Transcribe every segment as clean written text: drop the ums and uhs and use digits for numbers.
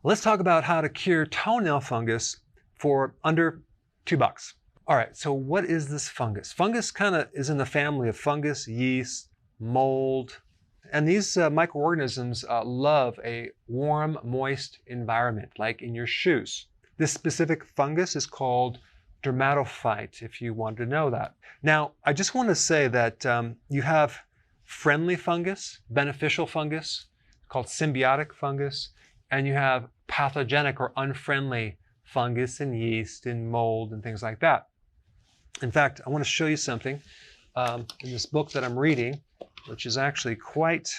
Let's talk about how to cure toenail fungus for under $2. All right, so what is this fungus? Fungus kind of is in the family of fungus, yeast, mold, and these microorganisms love a warm, moist environment, like in your shoes. This specific fungus is called dermatophyte, if you want to know that. Now, I just want to say that you have friendly fungus, beneficial fungus, called symbiotic fungus, and you have pathogenic or unfriendly fungus and yeast and mold and things like that. In fact, I want to show you something in this book that I'm reading, which is actually quite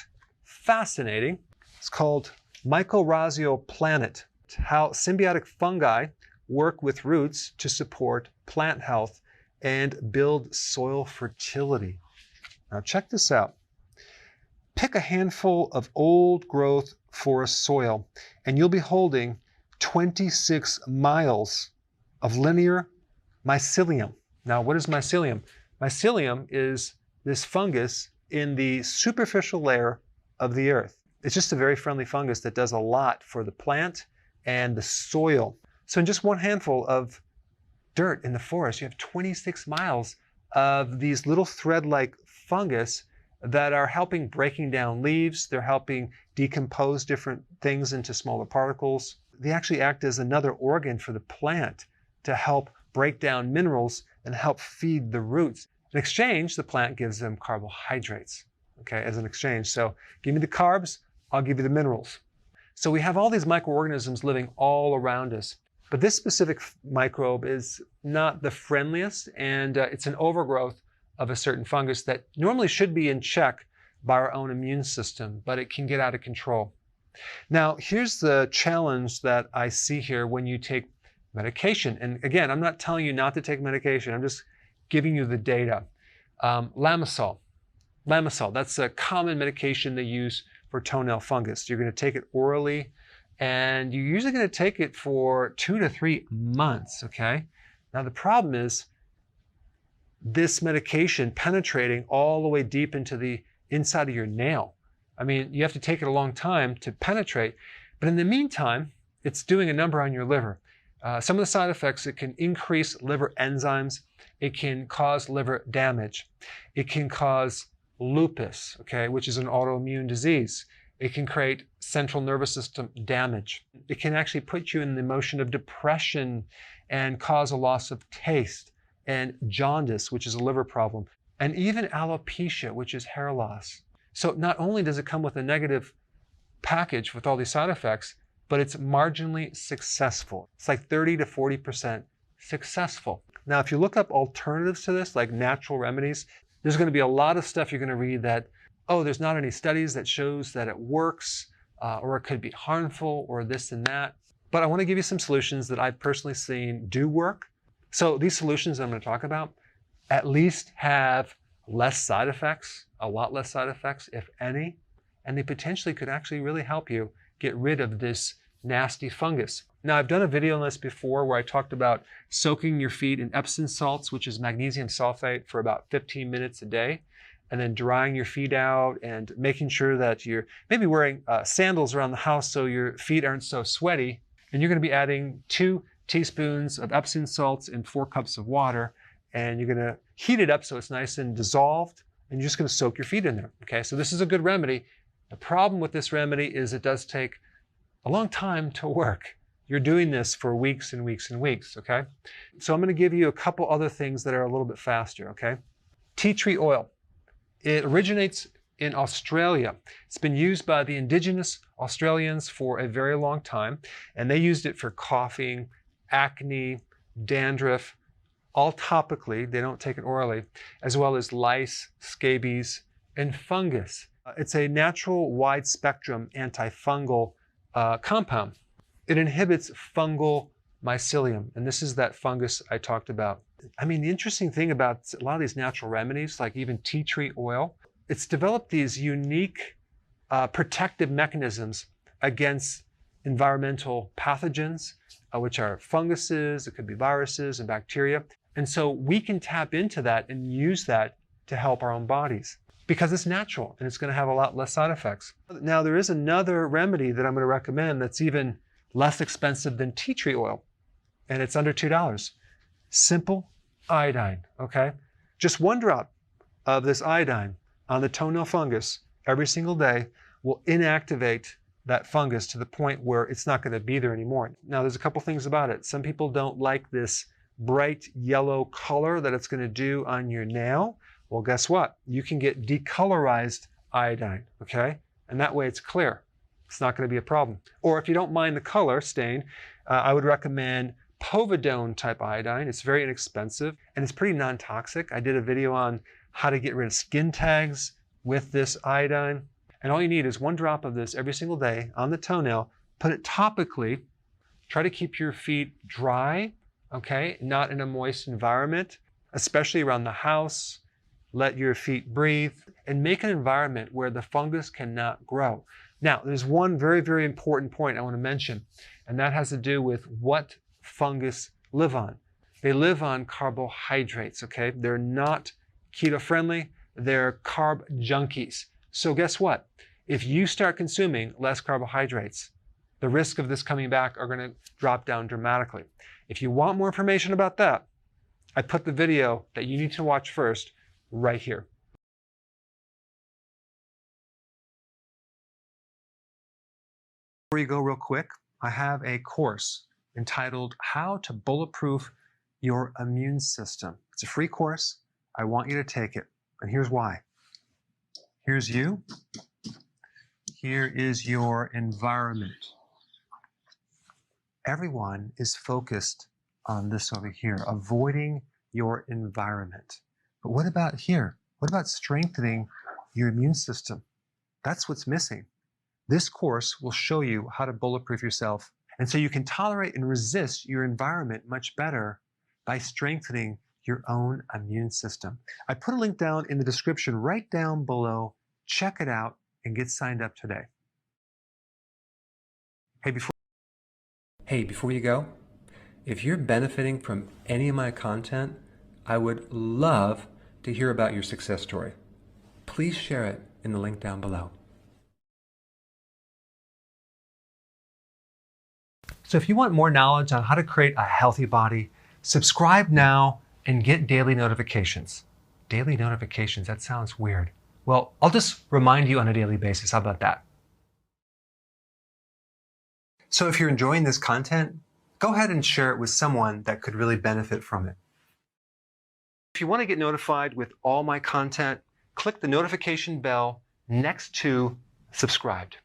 fascinating. It's called Mycorrhizal Planet: How Symbiotic Fungi Work with Roots to Support Plant Health and Build Soil Fertility. Now check this out. Pick a handful of old growth forest soil and you'll be holding 26 miles of linear mycelium. Now, what is mycelium? Mycelium is this fungus in the superficial layer of the earth. It's just a very friendly fungus that does a lot for the plant and the soil. So in just one handful of dirt in the forest, you have 26 miles of these little thread-like fungus that are helping breaking down leaves. They're helping decompose different things into smaller particles. They actually act as another organ for the plant to help break down minerals and help feed the roots. In exchange, the plant gives them carbohydrates, okay, as an exchange. So give me the carbs, I'll give you the minerals. So we have all these microorganisms living all around us. But this specific microbe is not the friendliest, and it's an overgrowth of a certain fungus that normally should be in check by our own immune system, but it can get out of control. Now, here's the challenge that I see here when you take medication. And again, I'm not telling you not to take medication. I'm just giving you the data. Lamisil, that's a common medication they use for toenail fungus. You're going to take it orally, and you're usually going to take it for 2 to 3 months, okay? Now, the problem is this medication penetrating all the way deep into the inside of your nail. I mean, you have to take it a long time to penetrate, but in the meantime, it's doing a number on your liver. Some of the side effects: it can increase liver enzymes, it can cause liver damage, it can cause lupus, okay, which is an autoimmune disease. It can create central nervous system damage. It can actually put you in the motion of depression and cause a loss of taste, and jaundice, which is a liver problem, and even alopecia, which is hair loss. So not only does it come with a negative package with all these side effects, but it's marginally successful. It's like 30 to 40% successful. Now, if you look up alternatives to this, like natural remedies, there's going to be a lot of stuff you're going to read that, oh, there's not any studies that shows that it works, or it could be harmful, or this and that. But I want to give you some solutions that I've personally seen do work. So these solutions I'm going to talk about at least have less side effects, a lot less side effects, if any, and they potentially could actually really help you get rid of this nasty fungus. Now, I've done a video on this before where I talked about soaking your feet in Epsom salts, which is magnesium sulfate, for about 15 minutes a day, and then drying your feet out and making sure that you're maybe wearing sandals around the house so your feet aren't so sweaty. And you're going to be adding 2 teaspoons of Epsom salts in 4 cups of water, and you're going to heat it up so it's nice and dissolved, and you're just going to soak your feet in there. Okay, so this is a good remedy. The problem with this remedy is it does take a long time to work. You're doing this for weeks and weeks and weeks, okay? So I'm going to give you a couple other things that are a little bit faster, okay? Tea tree oil. It originates in Australia. It's been used by the indigenous Australians for a very long time, and they used it for coughing, acne, dandruff, all topically. They don't take it orally, as well as lice, scabies, and fungus. It's a natural wide-spectrum antifungal compound. It inhibits fungal mycelium, and this is that fungus I talked about. I mean, the interesting thing about a lot of these natural remedies, like even tea tree oil, it's developed these unique protective mechanisms against environmental pathogens, which are funguses, it could be viruses and bacteria. And so we can tap into that and use that to help our own bodies because it's natural and it's going to have a lot less side effects. Now, there is another remedy that I'm going to recommend that's even less expensive than tea tree oil, and it's under $2. Simple iodine, okay? Just 1 drop of this iodine on the toenail fungus every single day will inactivate that fungus to the point where it's not going to be there anymore. Now, there's a couple things about it. Some people don't like this bright yellow color that it's going to do on your nail. Well, guess what? You can get decolorized iodine, okay? And that way it's clear. It's not going to be a problem. Or if you don't mind the color stain, I would recommend povidone type iodine. It's very inexpensive and it's pretty non-toxic. I did a video on how to get rid of skin tags with this iodine. And all you need is 1 drop of this every single day on the toenail. Put it topically. Try to keep your feet dry, okay? Not in a moist environment, especially around the house. Let your feet breathe and make an environment where the fungus cannot grow. Now, there's one very, very important point I want to mention, and that has to do with what fungus live on. They live on carbohydrates, okay? They're not keto-friendly. They're carb junkies. So guess what? If you start consuming less carbohydrates, the risk of this coming back are going to drop down dramatically. If you want more information about that, I put the video that you need to watch first right here. Before you go real quick, I have a course entitled How to Bulletproof Your Immune System. It's a free course. I want you to take it. And here's why. Here's you. Here is your environment. Everyone is focused on this over here, avoiding your environment. But what about here? What about strengthening your immune system? That's what's missing. This course will show you how to bulletproof yourself, and so you can tolerate and resist your environment much better by strengthening your own immune system. I put a link down in the description right down below. Check it out and get signed up today. Hey, before you go, if you're benefiting from any of my content, I would love to hear about your success story. Please share it in the link down below. So if you want more knowledge on how to create a healthy body, subscribe now and get daily notifications. Daily notifications, that sounds weird. Well, I'll just remind you on a daily basis. How about that? So if you're enjoying this content, go ahead and share it with someone that could really benefit from it. If you want to get notified with all my content, click the notification bell next to subscribed.